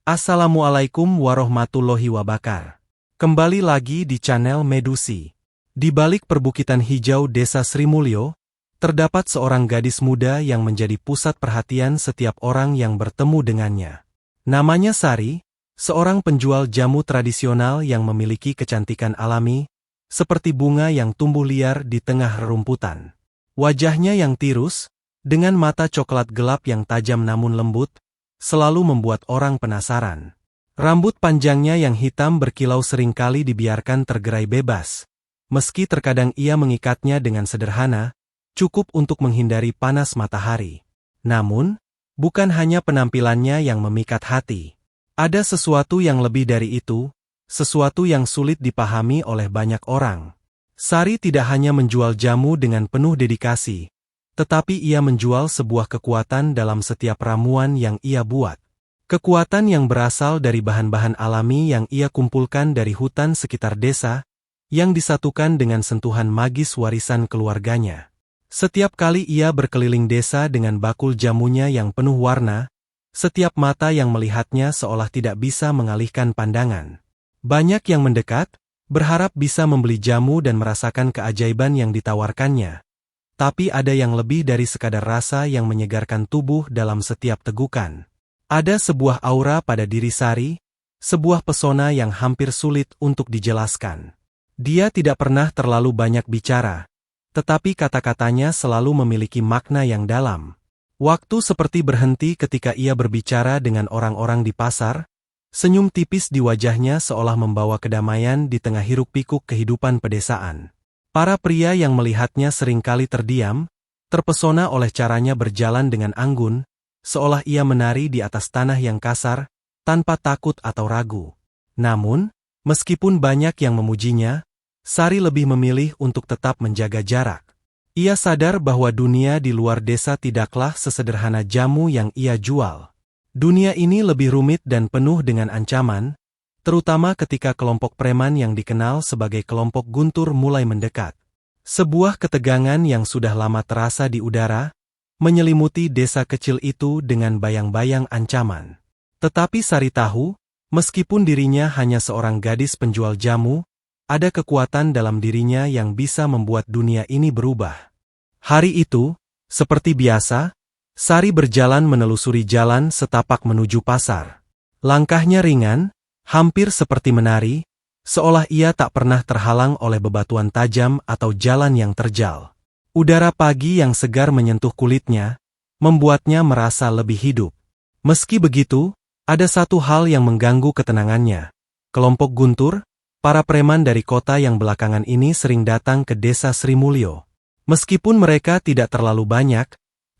Assalamualaikum warahmatullahi wabarakatuh. Kembali lagi di channel Medusi. Di balik perbukitan hijau desa Sri Mulyo, terdapat seorang gadis muda yang menjadi pusat perhatian setiap orang yang bertemu dengannya. Namanya Sari, seorang penjual jamu tradisional yang memiliki kecantikan alami, seperti bunga yang tumbuh liar di tengah rerumputan. Wajahnya yang tirus, dengan mata coklat gelap yang tajam namun lembut, selalu membuat orang penasaran. Rambut panjangnya yang hitam berkilau seringkali dibiarkan tergerai bebas. Meski terkadang ia mengikatnya dengan sederhana, cukup untuk menghindari panas matahari. Namun, bukan hanya penampilannya yang memikat hati. Ada sesuatu yang lebih dari itu, sesuatu yang sulit dipahami oleh banyak orang. Sari tidak hanya menjual jamu dengan penuh dedikasi, tetapi ia menjual sebuah kekuatan dalam setiap ramuan yang ia buat. Kekuatan yang berasal dari bahan-bahan alami yang ia kumpulkan dari hutan sekitar desa, yang disatukan dengan sentuhan magis warisan keluarganya. Setiap kali ia berkeliling desa dengan bakul jamunya yang penuh warna, setiap mata yang melihatnya seolah tidak bisa mengalihkan pandangan. Banyak yang mendekat, berharap bisa membeli jamu dan merasakan keajaiban yang ditawarkannya. Tapi ada yang lebih dari sekadar rasa yang menyegarkan tubuh dalam setiap tegukan. Ada sebuah aura pada diri Sari, sebuah pesona yang hampir sulit untuk dijelaskan. Dia tidak pernah terlalu banyak bicara, tetapi kata-katanya selalu memiliki makna yang dalam. Waktu seperti berhenti ketika ia berbicara dengan orang-orang di pasar, senyum tipis di wajahnya seolah membawa kedamaian di tengah hiruk-pikuk kehidupan pedesaan. Para pria yang melihatnya seringkali terdiam, terpesona oleh caranya berjalan dengan anggun, seolah ia menari di atas tanah yang kasar, tanpa takut atau ragu. Namun, meskipun banyak yang memujinya, Sari lebih memilih untuk tetap menjaga jarak. Ia sadar bahwa dunia di luar desa tidaklah sesederhana jamu yang ia jual. Dunia ini lebih rumit dan penuh dengan ancaman, terutama ketika kelompok preman yang dikenal sebagai kelompok guntur mulai mendekat. Sebuah ketegangan yang sudah lama terasa di udara, menyelimuti desa kecil itu dengan bayang-bayang ancaman. Tetapi Sari tahu, meskipun dirinya hanya seorang gadis penjual jamu, ada kekuatan dalam dirinya yang bisa membuat dunia ini berubah. Hari itu, seperti biasa, Sari berjalan menelusuri jalan setapak menuju pasar. Langkahnya ringan, hampir seperti menari, seolah ia tak pernah terhalang oleh bebatuan tajam atau jalan yang terjal. Udara pagi yang segar menyentuh kulitnya, membuatnya merasa lebih hidup. Meski begitu, ada satu hal yang mengganggu ketenangannya. Kelompok guntur, para preman dari kota yang belakangan ini sering datang ke desa Sri Mulyo. Meskipun mereka tidak terlalu banyak,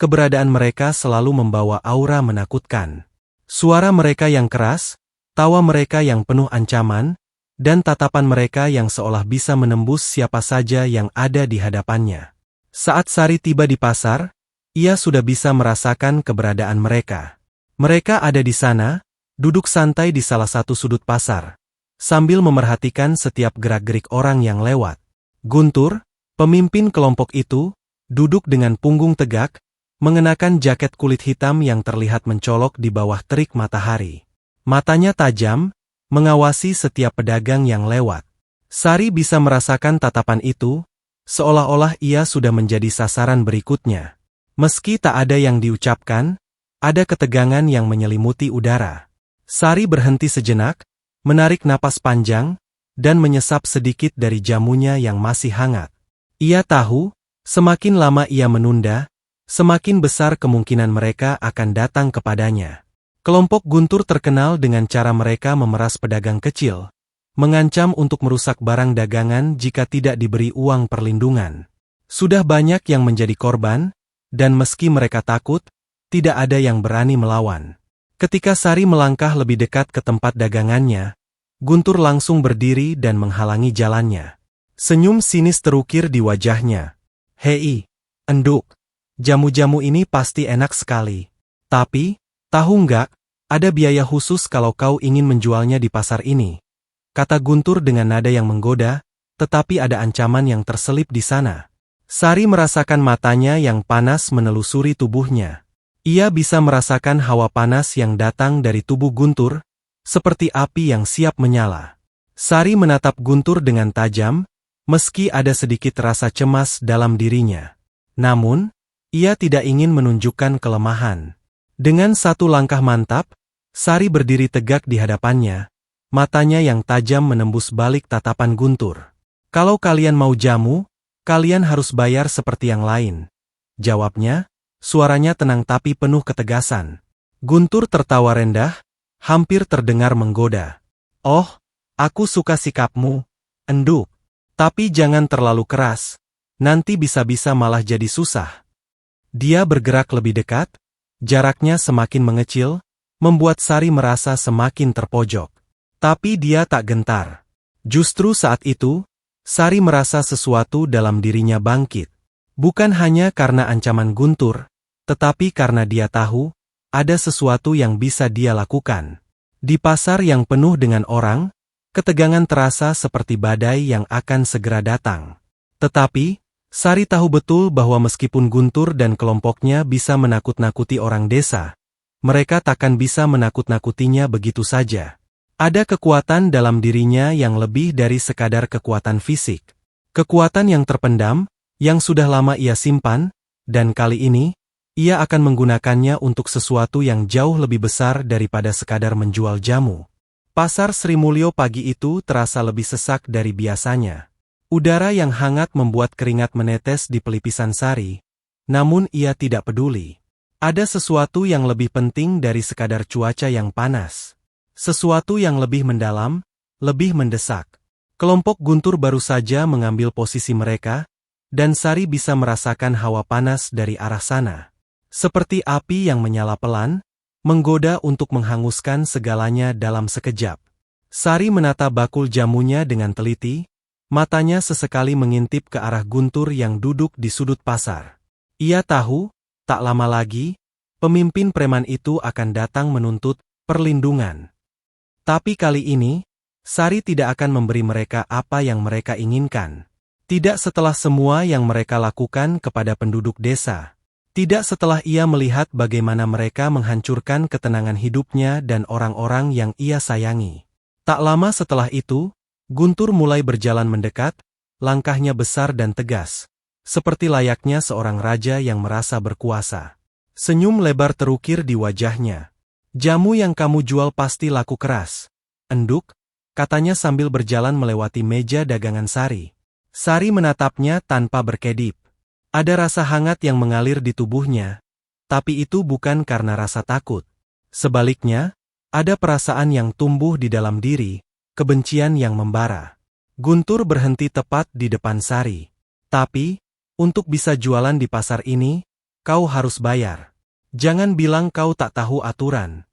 keberadaan mereka selalu membawa aura menakutkan. Suara mereka yang keras, tawa mereka yang penuh ancaman, dan tatapan mereka yang seolah bisa menembus siapa saja yang ada di hadapannya. Saat Sari tiba di pasar, ia sudah bisa merasakan keberadaan mereka. Mereka ada di sana, duduk santai di salah satu sudut pasar, sambil memerhatikan setiap gerak-gerik orang yang lewat. Guntur, pemimpin kelompok itu, duduk dengan punggung tegak, mengenakan jaket kulit hitam yang terlihat mencolok di bawah terik matahari. Matanya tajam, mengawasi setiap pedagang yang lewat. Sari bisa merasakan tatapan itu, seolah-olah ia sudah menjadi sasaran berikutnya. Meski tak ada yang diucapkan, ada ketegangan yang menyelimuti udara. Sari berhenti sejenak, menarik napas panjang, dan menyesap sedikit dari jamunya yang masih hangat. Ia tahu, semakin lama ia menunda, semakin besar kemungkinan mereka akan datang kepadanya. Kelompok guntur terkenal dengan cara mereka memeras pedagang kecil, mengancam untuk merusak barang dagangan jika tidak diberi uang perlindungan. Sudah banyak yang menjadi korban, dan meski mereka takut, tidak ada yang berani melawan. Ketika Sari melangkah lebih dekat ke tempat dagangannya, Guntur langsung berdiri dan menghalangi jalannya. Senyum sinis terukir di wajahnya. "Hei, enduk. Jamu-jamu ini pasti enak sekali. Tapi, tahu nggak, ada biaya khusus kalau kau ingin menjualnya di pasar ini," kata Guntur dengan nada yang menggoda, tetapi ada ancaman yang terselip di sana. Sari merasakan matanya yang panas menelusuri tubuhnya. Ia bisa merasakan hawa panas yang datang dari tubuh Guntur, seperti api yang siap menyala. Sari menatap Guntur dengan tajam, meski ada sedikit rasa cemas dalam dirinya. Namun, ia tidak ingin menunjukkan kelemahan. Dengan satu langkah mantap, Sari berdiri tegak di hadapannya, matanya yang tajam menembus balik tatapan Guntur. "Kalau kalian mau jamu, kalian harus bayar seperti yang lain," jawabnya, suaranya tenang tapi penuh ketegasan. Guntur tertawa rendah, hampir terdengar menggoda. "Oh, aku suka sikapmu, enduk. Tapi jangan terlalu keras, nanti bisa-bisa malah jadi susah." Dia bergerak lebih dekat, jaraknya semakin mengecil, membuat Sari merasa semakin terpojok. Tapi dia tak gentar. Justru saat itu, Sari merasa sesuatu dalam dirinya bangkit. Bukan hanya karena ancaman Guntur, tetapi karena dia tahu, ada sesuatu yang bisa dia lakukan. Di pasar yang penuh dengan orang, ketegangan terasa seperti badai yang akan segera datang. Tetapi, Sari tahu betul bahwa meskipun Guntur dan kelompoknya bisa menakut-nakuti orang desa, mereka takkan bisa menakut-nakutinya begitu saja. Ada kekuatan dalam dirinya yang lebih dari sekadar kekuatan fisik. Kekuatan yang terpendam, yang sudah lama ia simpan, dan kali ini, ia akan menggunakannya untuk sesuatu yang jauh lebih besar daripada sekadar menjual jamu. Pasar Sri Mulyo pagi itu terasa lebih sesak dari biasanya. Udara yang hangat membuat keringat menetes di pelipisan Sari, namun ia tidak peduli. Ada sesuatu yang lebih penting dari sekadar cuaca yang panas. Sesuatu yang lebih mendalam, lebih mendesak. Kelompok Guntur baru saja mengambil posisi mereka, dan Sari bisa merasakan hawa panas dari arah sana. Seperti api yang menyala pelan, menggoda untuk menghanguskan segalanya dalam sekejap. Sari menata bakul jamunya dengan teliti, matanya sesekali mengintip ke arah Guntur yang duduk di sudut pasar. Ia tahu, tak lama lagi, pemimpin preman itu akan datang menuntut perlindungan. Tapi kali ini, Sari tidak akan memberi mereka apa yang mereka inginkan. Tidak setelah semua yang mereka lakukan kepada penduduk desa. Tidak setelah ia melihat bagaimana mereka menghancurkan ketenangan hidupnya dan orang-orang yang ia sayangi. Tak lama setelah itu, Guntur mulai berjalan mendekat, langkahnya besar dan tegas, seperti layaknya seorang raja yang merasa berkuasa. Senyum lebar terukir di wajahnya. "Jamu yang kamu jual pasti laku keras, enduk," katanya sambil berjalan melewati meja dagangan Sari. Sari menatapnya tanpa berkedip. Ada rasa hangat yang mengalir di tubuhnya, tapi itu bukan karena rasa takut. Sebaliknya, ada perasaan yang tumbuh di dalam diri, kebencian yang membara. Guntur berhenti tepat di depan Sari. "Tapi, untuk bisa jualan di pasar ini, kau harus bayar. Jangan bilang kau tak tahu aturan."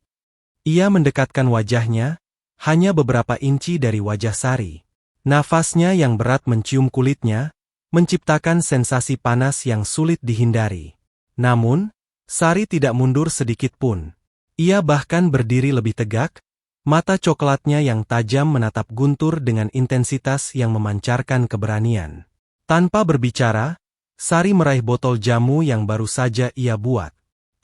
Ia mendekatkan wajahnya, hanya beberapa inci dari wajah Sari. Nafasnya yang berat mencium kulitnya, menciptakan sensasi panas yang sulit dihindari. Namun, Sari tidak mundur sedikit pun. Ia bahkan berdiri lebih tegak, mata coklatnya yang tajam menatap Guntur dengan intensitas yang memancarkan keberanian. Tanpa berbicara, Sari meraih botol jamu yang baru saja ia buat.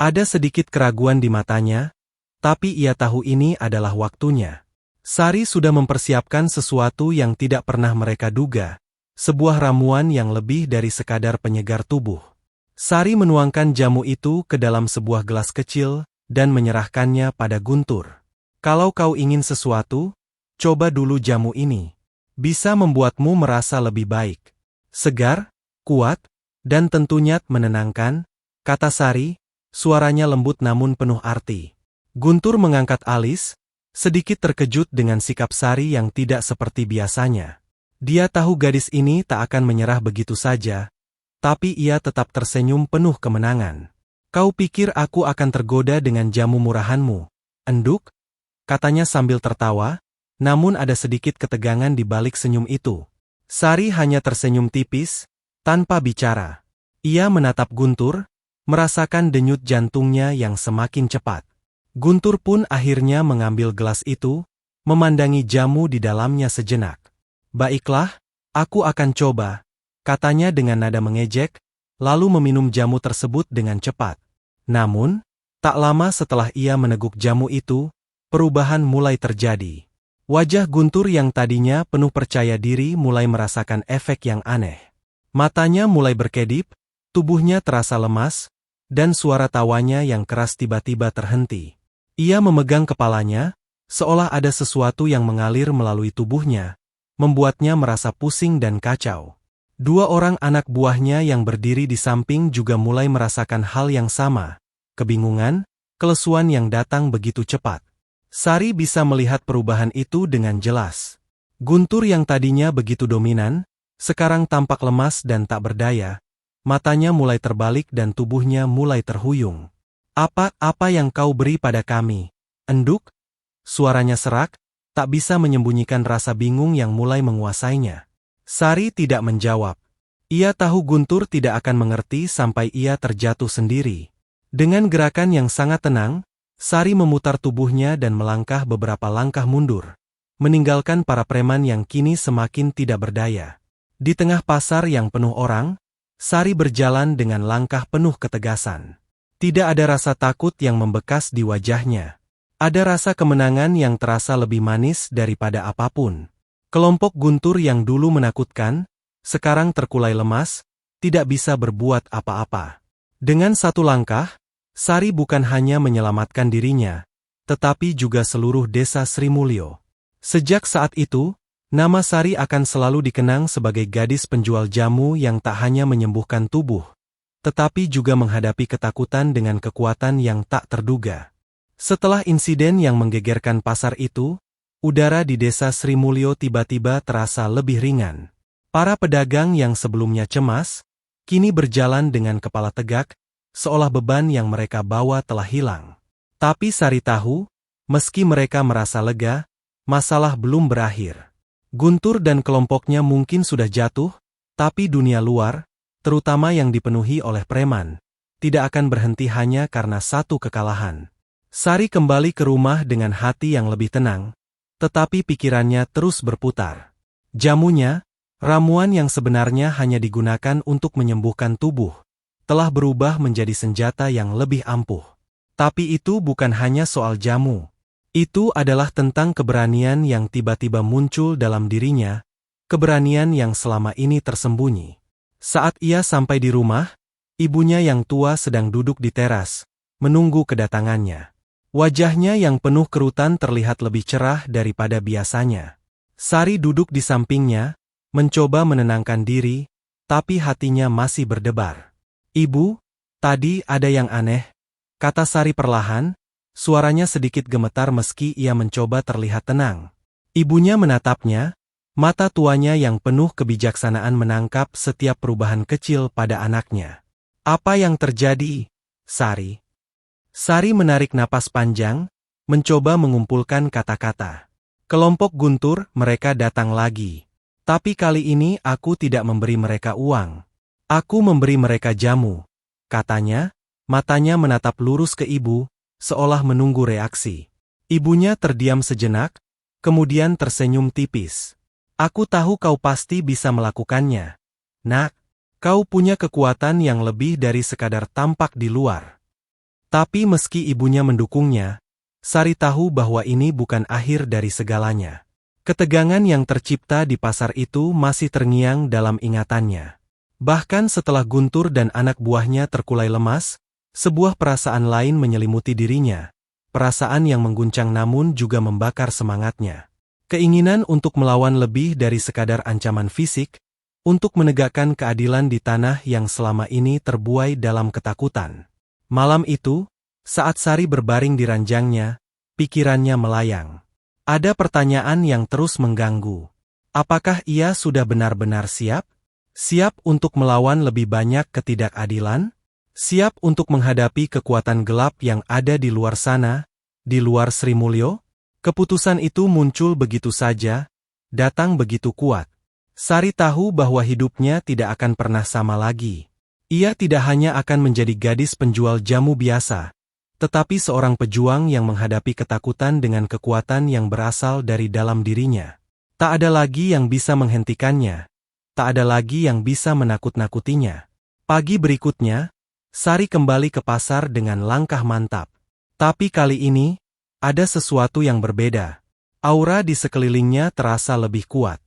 Ada sedikit keraguan di matanya, tapi ia tahu ini adalah waktunya. Sari sudah mempersiapkan sesuatu yang tidak pernah mereka duga. Sebuah ramuan yang lebih dari sekadar penyegar tubuh. Sari menuangkan jamu itu ke dalam sebuah gelas kecil, dan menyerahkannya pada Guntur. "Kalau kau ingin sesuatu, coba dulu jamu ini. Bisa membuatmu merasa lebih baik. Segar, kuat, dan tentunya menenangkan," kata Sari, suaranya lembut namun penuh arti. Guntur mengangkat alis, sedikit terkejut dengan sikap Sari yang tidak seperti biasanya. Dia tahu gadis ini tak akan menyerah begitu saja, tapi ia tetap tersenyum penuh kemenangan. "Kau pikir aku akan tergoda dengan jamu murahanmu, enduk?" katanya sambil tertawa, namun ada sedikit ketegangan di balik senyum itu. Sari hanya tersenyum tipis, tanpa bicara. Ia menatap Guntur, merasakan denyut jantungnya yang semakin cepat. Guntur pun akhirnya mengambil gelas itu, memandangi jamu di dalamnya sejenak. "Baiklah, aku akan coba," katanya dengan nada mengejek, lalu meminum jamu tersebut dengan cepat. Namun, tak lama setelah ia meneguk jamu itu, perubahan mulai terjadi. Wajah Guntur yang tadinya penuh percaya diri mulai merasakan efek yang aneh. Matanya mulai berkedip, tubuhnya terasa lemas, dan suara tawanya yang keras tiba-tiba terhenti. Ia memegang kepalanya, seolah ada sesuatu yang mengalir melalui tubuhnya, membuatnya merasa pusing dan kacau. Dua orang anak buahnya yang berdiri di samping juga mulai merasakan hal yang sama, kebingungan, kelesuan yang datang begitu cepat. Sari bisa melihat perubahan itu dengan jelas. Guntur yang tadinya begitu dominan, sekarang tampak lemas dan tak berdaya, matanya mulai terbalik dan tubuhnya mulai terhuyung. Apa yang kau beri pada kami? Enduk? Suaranya serak, tak bisa menyembunyikan rasa bingung yang mulai menguasainya. Sari tidak menjawab. Ia tahu Guntur tidak akan mengerti sampai ia terjatuh sendiri. Dengan gerakan yang sangat tenang, Sari memutar tubuhnya dan melangkah beberapa langkah mundur, meninggalkan para preman yang kini semakin tidak berdaya. Di tengah pasar yang penuh orang, Sari berjalan dengan langkah penuh ketegasan. Tidak ada rasa takut yang membekas di wajahnya. Ada rasa kemenangan yang terasa lebih manis daripada apapun. Kelompok Guntur yang dulu menakutkan, sekarang terkulai lemas, tidak bisa berbuat apa-apa. Dengan satu langkah, Sari bukan hanya menyelamatkan dirinya, tetapi juga seluruh desa Sri Mulyo. Sejak saat itu, nama Sari akan selalu dikenang sebagai gadis penjual jamu yang tak hanya menyembuhkan tubuh, tetapi juga menghadapi ketakutan dengan kekuatan yang tak terduga. Setelah insiden yang menggegerkan pasar itu, udara di desa Sri Mulyo tiba-tiba terasa lebih ringan. Para pedagang yang sebelumnya cemas, kini berjalan dengan kepala tegak, seolah beban yang mereka bawa telah hilang. Tapi Sari tahu, meski mereka merasa lega, masalah belum berakhir. Guntur dan kelompoknya mungkin sudah jatuh, tapi dunia luar, terutama yang dipenuhi oleh preman, tidak akan berhenti hanya karena satu kekalahan. Sari kembali ke rumah dengan hati yang lebih tenang, tetapi pikirannya terus berputar. Jamunya, ramuan yang sebenarnya hanya digunakan untuk menyembuhkan tubuh, telah berubah menjadi senjata yang lebih ampuh. Tapi itu bukan hanya soal jamu. Itu adalah tentang keberanian yang tiba-tiba muncul dalam dirinya, keberanian yang selama ini tersembunyi. Saat ia sampai di rumah, ibunya yang tua sedang duduk di teras, menunggu kedatangannya. Wajahnya yang penuh kerutan terlihat lebih cerah daripada biasanya. Sari duduk di sampingnya, mencoba menenangkan diri, tapi hatinya masih berdebar. "Ibu, tadi ada yang aneh," kata Sari perlahan, suaranya sedikit gemetar meski ia mencoba terlihat tenang. Ibunya menatapnya, mata tuanya yang penuh kebijaksanaan menangkap setiap perubahan kecil pada anaknya. "Apa yang terjadi, Sari?" Sari menarik napas panjang, mencoba mengumpulkan kata-kata. "Kelompok Guntur, mereka datang lagi. Tapi kali ini aku tidak memberi mereka uang. Aku memberi mereka jamu," katanya, matanya menatap lurus ke ibu, seolah menunggu reaksi. Ibunya terdiam sejenak, kemudian tersenyum tipis. "Aku tahu kau pasti bisa melakukannya. Nak, kau punya kekuatan yang lebih dari sekadar tampak di luar." Tapi meski ibunya mendukungnya, Sari tahu bahwa ini bukan akhir dari segalanya. Ketegangan yang tercipta di pasar itu masih terngiang dalam ingatannya. Bahkan setelah Guntur dan anak buahnya terkulai lemas, sebuah perasaan lain menyelimuti dirinya. Perasaan yang mengguncang namun juga membakar semangatnya. Keinginan untuk melawan lebih dari sekadar ancaman fisik, untuk menegakkan keadilan di tanah yang selama ini terbuai dalam ketakutan. Malam itu, saat Sari berbaring di ranjangnya, pikirannya melayang. Ada pertanyaan yang terus mengganggu. Apakah ia sudah benar-benar siap? Siap untuk melawan lebih banyak ketidakadilan? Siap untuk menghadapi kekuatan gelap yang ada di luar sana, di luar Sri Mulyo? Keputusan itu muncul begitu saja, datang begitu kuat. Sari tahu bahwa hidupnya tidak akan pernah sama lagi. Ia tidak hanya akan menjadi gadis penjual jamu biasa, tetapi seorang pejuang yang menghadapi ketakutan dengan kekuatan yang berasal dari dalam dirinya. Tak ada lagi yang bisa menghentikannya. Tak ada lagi yang bisa menakut-nakutinya. Pagi berikutnya, Sari kembali ke pasar dengan langkah mantap. Tapi kali ini, ada sesuatu yang berbeda. Aura di sekelilingnya terasa lebih kuat.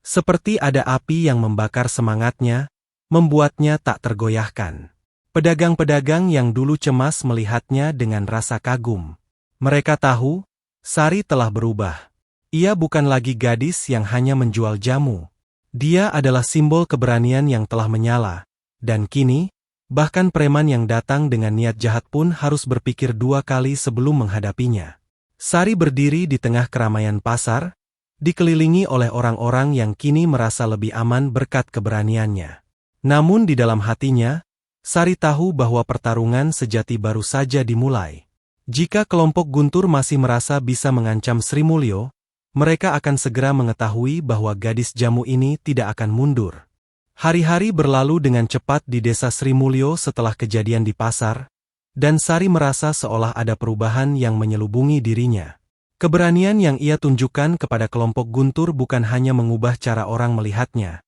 Seperti ada api yang membakar semangatnya, membuatnya tak tergoyahkan. Pedagang-pedagang yang dulu cemas melihatnya dengan rasa kagum. Mereka tahu, Sari telah berubah. Ia bukan lagi gadis yang hanya menjual jamu. Dia adalah simbol keberanian yang telah menyala. Dan kini, bahkan preman yang datang dengan niat jahat pun harus berpikir dua kali sebelum menghadapinya. Sari berdiri di tengah keramaian pasar, dikelilingi oleh orang-orang yang kini merasa lebih aman berkat keberaniannya. Namun di dalam hatinya, Sari tahu bahwa pertarungan sejati baru saja dimulai. Jika kelompok Guntur masih merasa bisa mengancam Sri Mulyo, mereka akan segera mengetahui bahwa gadis jamu ini tidak akan mundur. Hari-hari berlalu dengan cepat di desa Sri Mulyo setelah kejadian di pasar, dan Sari merasa seolah ada perubahan yang menyelubungi dirinya. Keberanian yang ia tunjukkan kepada kelompok Guntur bukan hanya mengubah cara orang melihatnya,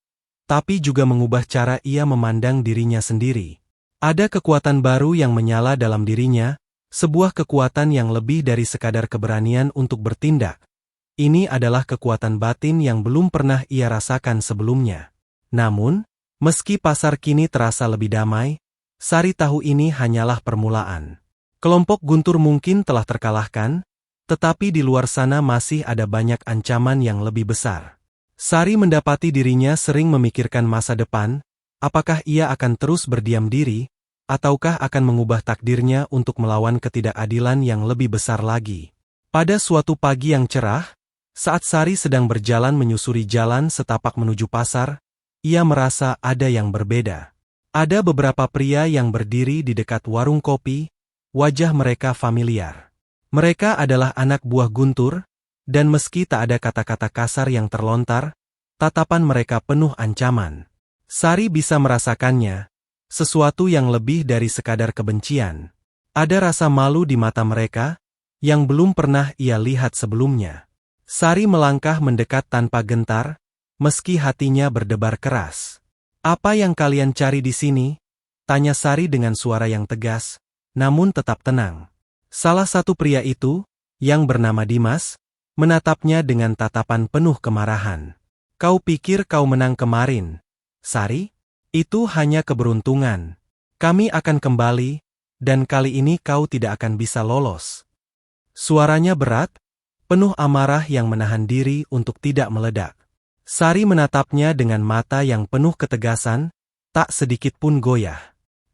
tapi juga mengubah cara ia memandang dirinya sendiri. Ada kekuatan baru yang menyala dalam dirinya, sebuah kekuatan yang lebih dari sekadar keberanian untuk bertindak. Ini adalah kekuatan batin yang belum pernah ia rasakan sebelumnya. Namun, meski pasar kini terasa lebih damai, Sari tahu ini hanyalah permulaan. Kelompok Guntur mungkin telah terkalahkan, tetapi di luar sana masih ada banyak ancaman yang lebih besar. Sari mendapati dirinya sering memikirkan masa depan, apakah ia akan terus berdiam diri, ataukah akan mengubah takdirnya untuk melawan ketidakadilan yang lebih besar lagi. Pada suatu pagi yang cerah, saat Sari sedang berjalan menyusuri jalan setapak menuju pasar, ia merasa ada yang berbeda. Ada beberapa pria yang berdiri di dekat warung kopi, wajah mereka familiar. Mereka adalah anak buah Guntur, dan meski tak ada kata-kata kasar yang terlontar, tatapan mereka penuh ancaman. Sari bisa merasakannya, sesuatu yang lebih dari sekadar kebencian. Ada rasa malu di mata mereka, yang belum pernah ia lihat sebelumnya. Sari melangkah mendekat tanpa gentar, meski hatinya berdebar keras. "Apa yang kalian cari di sini?" tanya Sari dengan suara yang tegas, namun tetap tenang. Salah satu pria itu, yang bernama Dimas, menatapnya dengan tatapan penuh kemarahan. "Kau pikir kau menang kemarin, Sari? Itu hanya keberuntungan. Kami akan kembali, dan kali ini kau tidak akan bisa lolos." Suaranya berat, penuh amarah yang menahan diri untuk tidak meledak. Sari menatapnya dengan mata yang penuh ketegasan, tak sedikit pun goyah.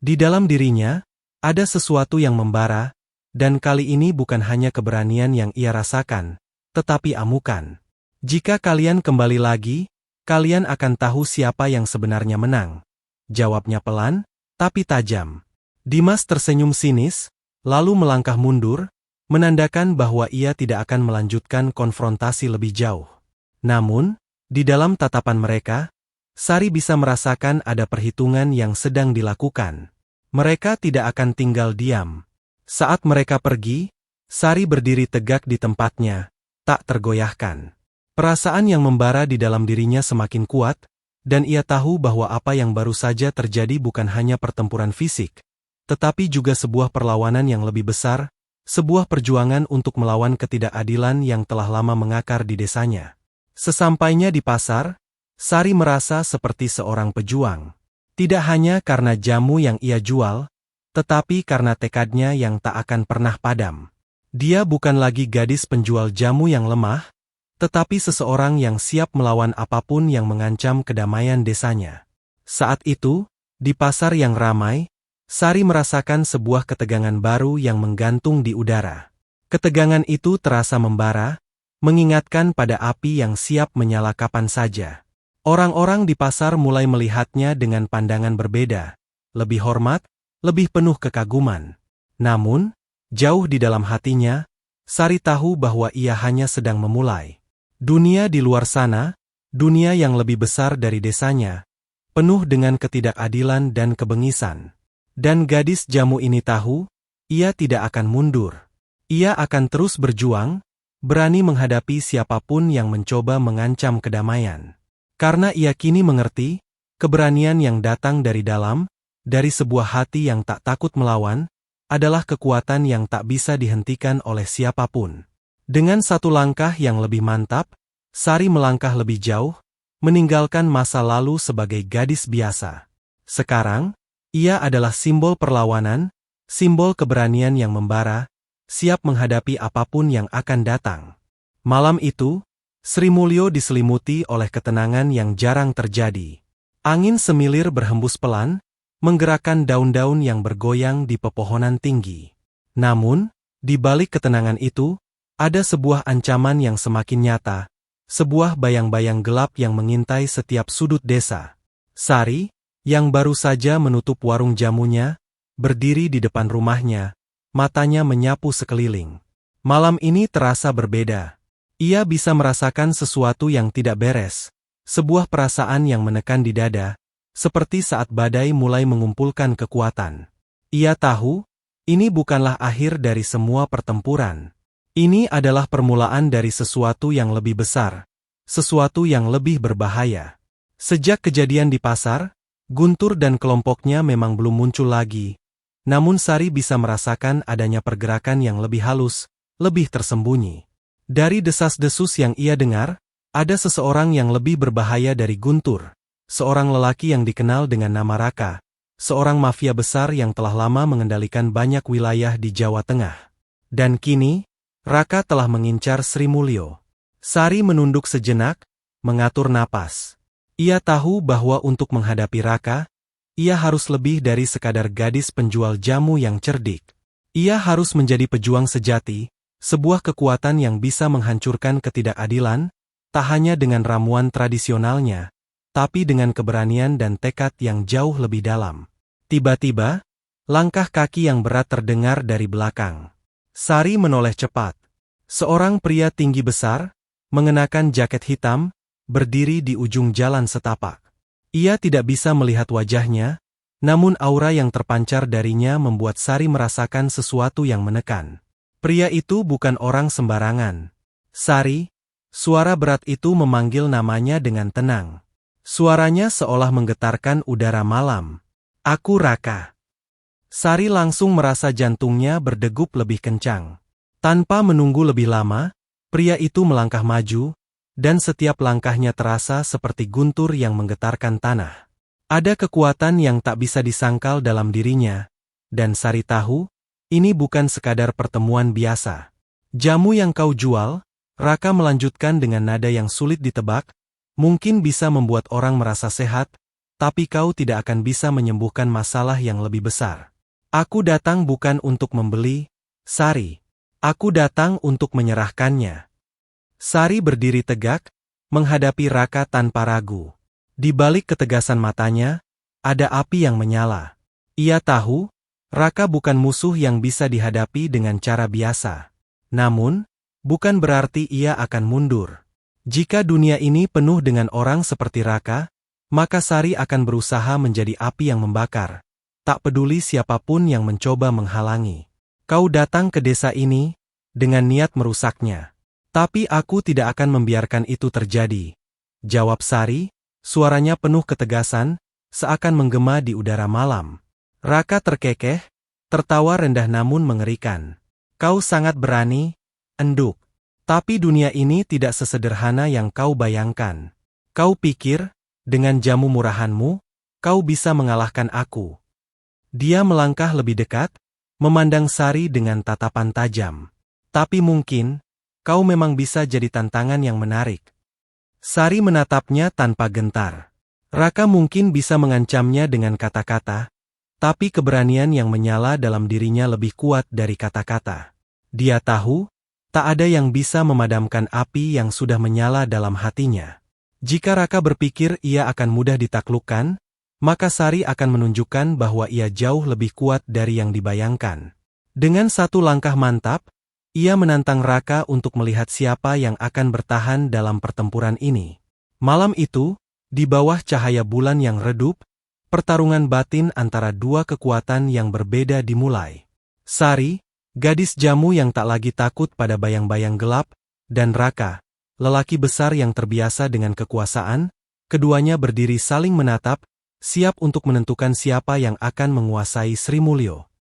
Di dalam dirinya, ada sesuatu yang membara, dan kali ini bukan hanya keberanian yang ia rasakan, tetapi amukan. "Jika kalian kembali lagi, kalian akan tahu siapa yang sebenarnya menang," jawabnya pelan, tapi tajam. Dimas tersenyum sinis, lalu melangkah mundur, menandakan bahwa ia tidak akan melanjutkan konfrontasi lebih jauh. Namun, di dalam tatapan mereka, Sari bisa merasakan ada perhitungan yang sedang dilakukan. Mereka tidak akan tinggal diam. Saat mereka pergi, Sari berdiri tegak di tempatnya, tak tergoyahkan. Perasaan yang membara di dalam dirinya semakin kuat, dan ia tahu bahwa apa yang baru saja terjadi bukan hanya pertempuran fisik, tetapi juga sebuah perlawanan yang lebih besar, sebuah perjuangan untuk melawan ketidakadilan yang telah lama mengakar di desanya. Sesampainya di pasar, Sari merasa seperti seorang pejuang. Tidak hanya karena jamu yang ia jual, tetapi karena tekadnya yang tak akan pernah padam. Dia bukan lagi gadis penjual jamu yang lemah, tetapi seseorang yang siap melawan apapun yang mengancam kedamaian desanya. Saat itu, di pasar yang ramai, Sari merasakan sebuah ketegangan baru yang menggantung di udara. Ketegangan itu terasa membara, mengingatkan pada api yang siap menyala kapan saja. Orang-orang di pasar mulai melihatnya dengan pandangan berbeda, lebih hormat, lebih penuh kekaguman. Namun, jauh di dalam hatinya, Sari tahu bahwa ia hanya sedang memulai. Dunia di luar sana, dunia yang lebih besar dari desanya, penuh dengan ketidakadilan dan kebengisan. Dan gadis jamu ini tahu, ia tidak akan mundur. Ia akan terus berjuang, berani menghadapi siapapun yang mencoba mengancam kedamaian. Karena ia kini mengerti, keberanian yang datang dari dalam, dari sebuah hati yang tak takut melawan, adalah kekuatan yang tak bisa dihentikan oleh siapapun. Dengan satu langkah yang lebih mantap, Sari melangkah lebih jauh, meninggalkan masa lalu sebagai gadis biasa. Sekarang, ia adalah simbol perlawanan, simbol keberanian yang membara, siap menghadapi apapun yang akan datang. Malam itu, Sri Mulyo diselimuti oleh ketenangan yang jarang terjadi. Angin semilir berhembus pelan, menggerakkan daun-daun yang bergoyang di pepohonan tinggi. Namun, di balik ketenangan itu, ada sebuah ancaman yang semakin nyata, sebuah bayang-bayang gelap yang mengintai setiap sudut desa. Sari, yang baru saja menutup warung jamunya, berdiri di depan rumahnya, matanya menyapu sekeliling. Malam ini terasa berbeda. Ia bisa merasakan sesuatu yang tidak beres, sebuah perasaan yang menekan di dada, seperti saat badai mulai mengumpulkan kekuatan. Ia tahu, ini bukanlah akhir dari semua pertempuran. Ini adalah permulaan dari sesuatu yang lebih besar, sesuatu yang lebih berbahaya. Sejak kejadian di pasar, Guntur dan kelompoknya memang belum muncul lagi, namun Sari bisa merasakan adanya pergerakan yang lebih halus, lebih tersembunyi. Dari desas-desus yang ia dengar, ada seseorang yang lebih berbahaya dari Guntur, seorang lelaki yang dikenal dengan nama Raka, seorang mafia besar yang telah lama mengendalikan banyak wilayah di Jawa Tengah. Dan kini, Raka telah mengincar Sri Mulyo. Sari menunduk sejenak, mengatur napas. Ia tahu bahwa untuk menghadapi Raka, ia harus lebih dari sekadar gadis penjual jamu yang cerdik. Ia harus menjadi pejuang sejati, sebuah kekuatan yang bisa menghancurkan ketidakadilan, tak hanya dengan ramuan tradisionalnya, tapi dengan keberanian dan tekad yang jauh lebih dalam. Tiba-tiba, langkah kaki yang berat terdengar dari belakang. Sari menoleh cepat. Seorang pria tinggi besar, mengenakan jaket hitam, berdiri di ujung jalan setapak. Ia tidak bisa melihat wajahnya, namun aura yang terpancar darinya membuat Sari merasakan sesuatu yang menekan. Pria itu bukan orang sembarangan. Sari, suara berat itu memanggil namanya dengan tenang. Suaranya seolah menggetarkan udara malam. Aku Raka. Sari langsung merasa jantungnya berdegup lebih kencang. Tanpa menunggu lebih lama, pria itu melangkah maju, dan setiap langkahnya terasa seperti guntur yang menggetarkan tanah. Ada kekuatan yang tak bisa disangkal dalam dirinya, dan Sari tahu, ini bukan sekadar pertemuan biasa. Jamu yang kau jual, Raka melanjutkan dengan nada yang sulit ditebak, mungkin bisa membuat orang merasa sehat, tapi kau tidak akan bisa menyembuhkan masalah yang lebih besar. Aku datang bukan untuk membeli, Sari. Aku datang untuk menyerahkannya. Sari berdiri tegak, menghadapi Raka tanpa ragu. Di balik ketegasan matanya, ada api yang menyala. Ia tahu, Raka bukan musuh yang bisa dihadapi dengan cara biasa. Namun, bukan berarti ia akan mundur. Jika dunia ini penuh dengan orang seperti Raka, maka Sari akan berusaha menjadi api yang membakar. Tak peduli siapapun yang mencoba menghalangi. Kau datang ke desa ini, dengan niat merusaknya. Tapi aku tidak akan membiarkan itu terjadi. Jawab Sari, suaranya penuh ketegasan, seakan menggema di udara malam. Raka terkekeh, tertawa rendah namun mengerikan. Kau sangat berani, enduk. Tapi dunia ini tidak sesederhana yang kau bayangkan. Kau pikir, dengan jamu murahanmu, kau bisa mengalahkan aku. Dia melangkah lebih dekat, memandang Sari dengan tatapan tajam. Tapi mungkin, kau memang bisa jadi tantangan yang menarik. Sari menatapnya tanpa gentar. Raka mungkin bisa mengancamnya dengan kata-kata, tapi keberanian yang menyala dalam dirinya lebih kuat dari kata-kata. Dia tahu, tak ada yang bisa memadamkan api yang sudah menyala dalam hatinya. Jika Raka berpikir ia akan mudah ditaklukkan, maka Sari akan menunjukkan bahwa ia jauh lebih kuat dari yang dibayangkan. Dengan satu langkah mantap, ia menantang Raka untuk melihat siapa yang akan bertahan dalam pertempuran ini. Malam itu, di bawah cahaya bulan yang redup, pertarungan batin antara dua kekuatan yang berbeda dimulai. Sari, gadis jamu yang tak lagi takut pada bayang-bayang gelap, dan Raka, lelaki besar yang terbiasa dengan kekuasaan, keduanya berdiri saling menatap, siap untuk menentukan siapa yang akan menguasai Sri Mulyo.